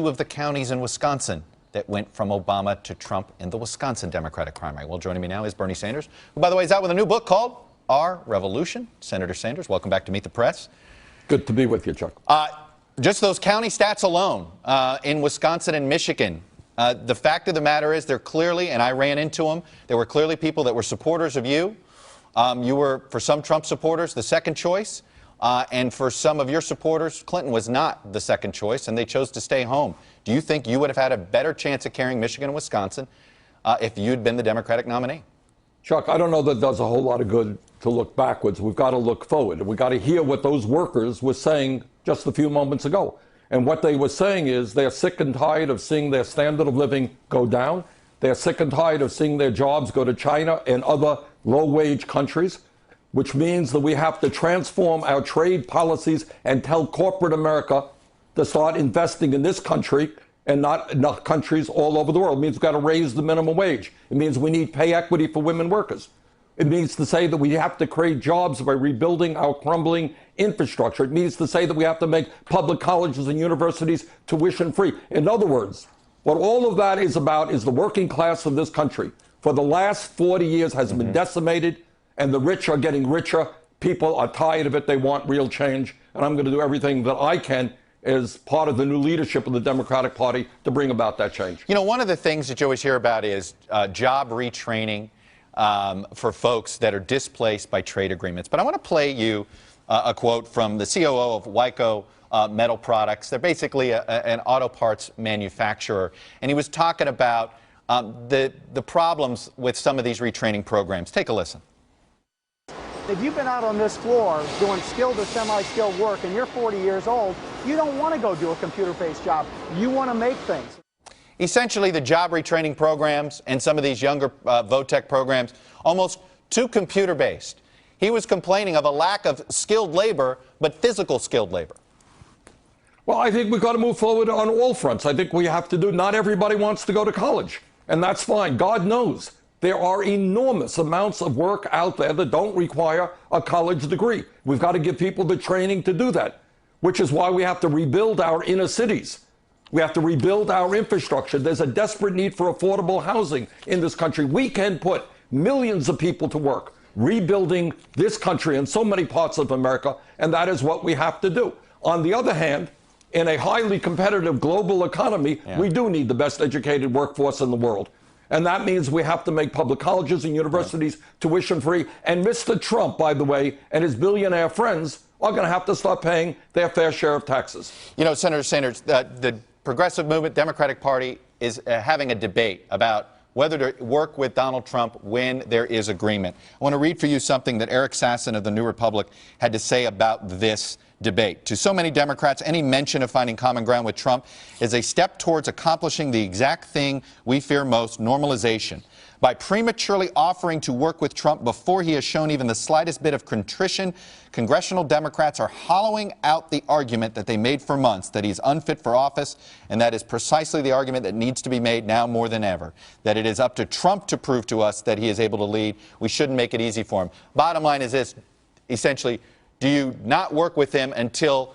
Two of the counties in Wisconsin that went from Obama to Trump in the Wisconsin Democratic primary. Well, joining me now is Bernie Sanders, who, by the way, is out with a new book called Our Revolution. Senator Sanders, welcome back to Meet the Press. Good to be with you, Chuck. Just those county stats alone in Wisconsin and Michigan. The fact of the matter is they're clearly, and I ran into them, there were clearly people that were supporters of you. You were, for some Trump supporters, the second choice. And for some of your supporters, Clinton was not the second choice, and they chose to stay home. Do you think you would have had a better chance of carrying Michigan and Wisconsin if you'd been the Democratic nominee? Chuck, I don't know that it does a whole lot of good to look backwards. We've got to look forward. We've got to hear what those workers were saying just a few moments ago. And what they were saying is they're sick and tired of seeing their standard of living go down. They're sick and tired of seeing their jobs go to China and other low-wage countries, which means that we have to transform our trade policies and tell corporate America to start investing in this country and not in countries all over the world. It means we've got to raise the minimum wage. It means we need pay equity for women workers. It means to say that we have to create jobs by rebuilding our crumbling infrastructure. It means to say that we have to make public colleges and universities tuition free. In other words, what all of that is about is the working class of this country for the last 40 years has been decimated, and the rich are getting richer. People are tired of it. They want real change. And I'm going to do everything that I can as part of the new leadership of the Democratic Party to bring about that change. You know, one of the things that you always hear about is job retraining for folks that are displaced by trade agreements. But I want to play you a quote from the COO of Wyco Metal Products. They're basically an auto parts manufacturer. And he was talking about the problems with some of these retraining programs. Take a listen. If you've been out on this floor doing skilled or semi-skilled work and you're 40 years old, you don't want to go do a computer-based job. You want to make things. Essentially, the job retraining programs and some of these younger VOTEC programs, almost too computer-based. He was complaining of a lack of skilled labor, but physical skilled labor. Well, I think we've got to move forward on all fronts. I think we have to do, not everybody wants to go to college, and that's fine. God knows there are enormous amounts of work out there that don't require a college degree. We've got to give people the training to do that, which is why we have to rebuild our inner cities. We have to rebuild our infrastructure. There's a desperate need for affordable housing in this country. We can put millions of people to work rebuilding this country and so many parts of America, and that is what we have to do. On the other hand, in a highly competitive global economy, we do need the best educated workforce in the world. And that means we have to make public colleges and universities tuition free. And Mr. Trump, by the way, and his billionaire friends are going to have to start paying their fair share of taxes. You know, Senator Sanders, the Progressive Movement, Democratic Party, is having a debate about whether to work with Donald Trump when there is agreement. I want to read for you something that Eric Sasson of the New Republic had to say about this debate. To so many Democrats, any mention of finding common ground with Trump is a step towards accomplishing the exact thing we fear most, normalization. By prematurely offering to work with Trump before he has shown even the slightest bit of contrition, congressional Democrats are hollowing out the argument that they made for months, that he's unfit for office, and that is precisely the argument that needs to be made now more than ever, that it is up to Trump to prove to us that he is able to lead. We shouldn't make it easy for him. Bottom line is this, essentially, do you not work with him until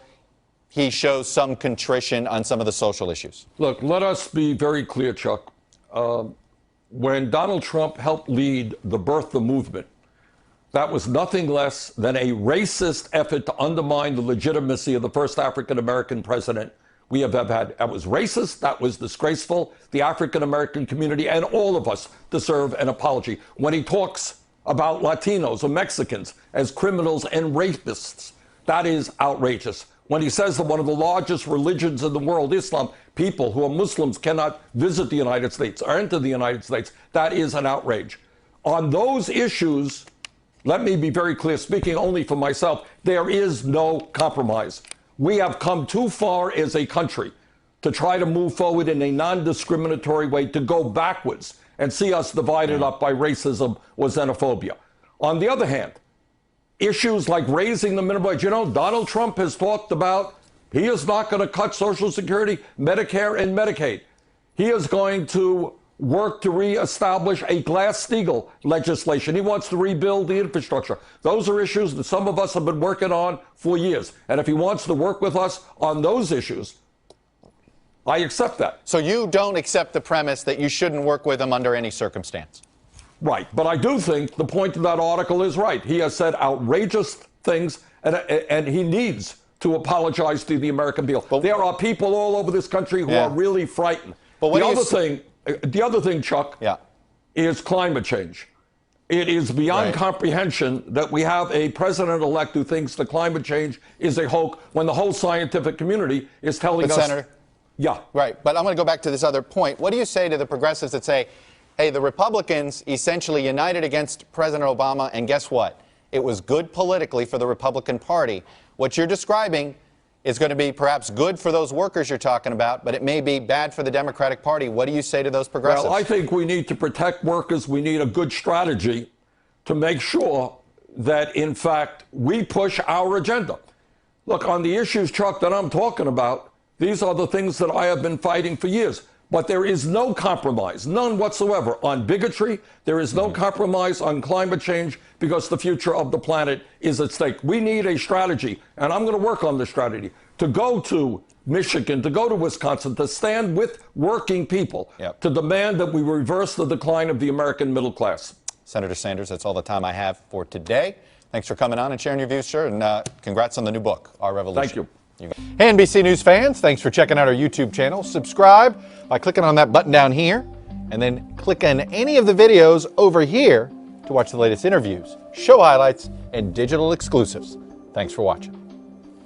he shows some contrition on some of the social issues? Look, let us be very clear, Chuck. When Donald Trump helped lead the birther movement, that was nothing less than a racist effort to undermine the legitimacy of the first African-American president we have ever had. That was racist. That was disgraceful. The African-American community and all of us deserve an apology. When he talks about Latinos or Mexicans as criminals and rapists, that is outrageous. When he says that one of the largest religions in the world, Islam, people who are Muslims cannot visit the United States or enter the United States, that is an outrage. On those issues, let me be very clear, speaking only for myself, there is no compromise. We have come too far as a country to try to move forward in a non-discriminatory way, to go backwards and see us divided up by racism or xenophobia. On the other hand, issues like raising the minimum wage. You know, Donald Trump has talked about he is not going to cut Social Security, Medicare, and Medicaid. He is going to work to reestablish a Glass-Steagall legislation. He wants to rebuild the infrastructure. Those are issues that some of us have been working on for years. And if he wants to work with us on those issues, I accept that. So you don't accept the premise that you shouldn't work with him under any circumstance? Right. But I do think the point of that article is right. He has said outrageous things, and he needs to apologize to the American people. But there are people all over this country who are really frightened. But what The other thing, Chuck, is climate change. It is beyond comprehension that we have a president-elect who thinks that climate change is a hoax when the whole scientific community is telling us. Senator, yeah. Right. But I'm going to go back to this other point. What do you say to the progressives that say, hey, the Republicans essentially united against President Obama, and guess what? It was good politically for the Republican Party. What you're describing is going to be perhaps good for those workers you're talking about, but it may be bad for the Democratic Party. What do you say to those progressives? Well, I think we need to protect workers. We need a good strategy to make sure that, in fact, we push our agenda. Look, on the issues, Chuck, that I'm talking about, these are the things that I have been fighting for years. But there is no compromise, none whatsoever, on bigotry. There is no compromise on climate change because the future of the planet is at stake. We need a strategy, and I'm going to work on the strategy, to go to Michigan, to go to Wisconsin, to stand with working people, to demand that we reverse the decline of the American middle class. Senator Sanders, that's all the time I have for today. Thanks for coming on and sharing your views, sir, and congrats on the new book, Our Revolution. Thank you. Hey, NBC News fans, thanks for checking out our YouTube channel. Subscribe by clicking on that button down here, and then click on any of the videos over here to watch the latest interviews, show highlights, and digital exclusives. Thanks for watching.